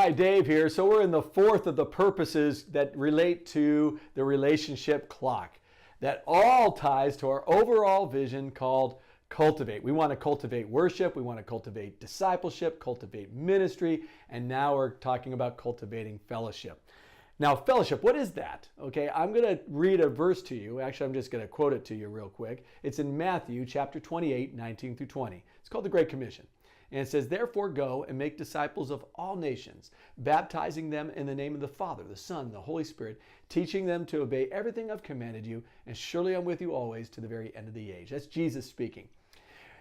Hi, Dave here. So we're in the fourth of the purposes that relate to the relationship clock. That all ties to our overall vision called cultivate. We want to cultivate worship, we want to cultivate discipleship, cultivate ministry, and now we're talking about cultivating fellowship. Now, fellowship, what is that? Okay, I'm going to read a verse to you. Actually, I'm just going to quote it to you real quick. It's in Matthew chapter 28, 19 through 20. It's called the Great Commission. And it says, "Therefore go and make disciples of all nations, baptizing them in the name of the Father, the Son, and the Holy Spirit, teaching them to obey everything I've commanded you, and surely I'm with you always to the very end of the age." That's Jesus speaking.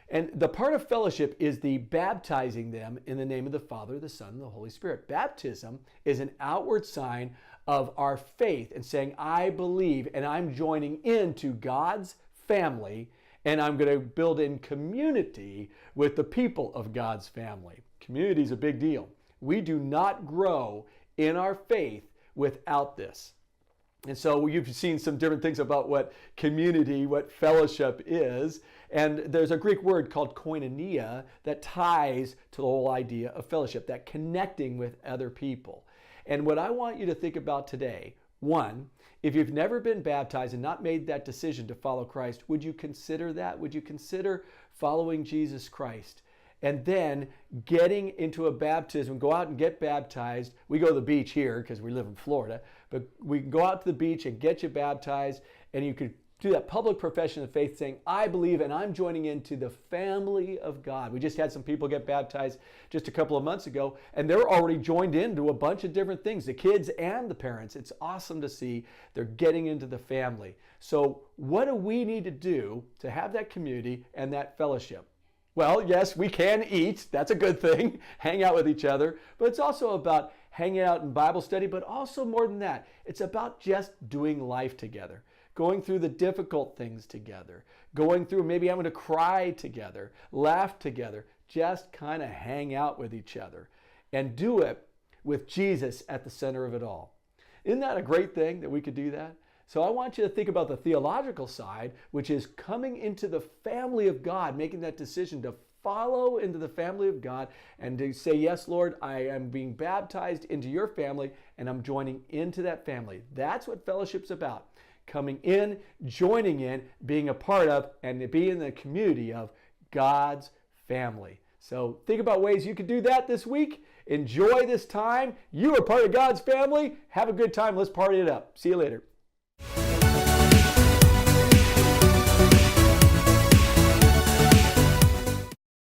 And the part of fellowship is the baptizing them in the name of the Father, the Son, and the Holy Spirit. Baptism is an outward sign of our faith and saying, I believe and I'm joining into God's family, and I'm going to build in community with the people of God's family. Community is a big deal. We do not grow in our faith without this. And so you've seen some different things about what community, what fellowship is. And there's a Greek word called koinonia that ties to the whole idea of fellowship, that connecting with other people. And what I want you to think about today, one, if you've never been baptized and not made that decision to follow Christ, would you consider that? Would you consider following Jesus Christ? And then getting into a baptism, go out and get baptized. We go to the beach here because we live in Florida, but we can go out to the beach and get you baptized, and you could do that public profession of faith saying, I believe and I'm joining into the family of God. We just had some people get baptized just a couple of months ago, and they're already joined into a bunch of different things, the kids and the parents. It's awesome to see they're getting into the family. So what do we need to do to have that community and that fellowship? Well, yes, we can eat. That's a good thing. Hang out with each other. But it's also about hanging out in Bible study, but also more than that. It's about just doing life together, going through the difficult things together, going through maybe having to cry together, laugh together, just kind of hang out with each other and do it with Jesus at the center of it all. Isn't that a great thing that we could do that? So I want you to think about the theological side, which is coming into the family of God, making that decision to follow into the family of God and to say, yes, Lord, I am being baptized into your family and I'm joining into that family. That's what fellowship's about. Coming in, joining in, being a part of, and being in the community of God's family. So think about ways you could do that this week. Enjoy this time. You are part of God's family. Have a good time. Let's party it up. See you later.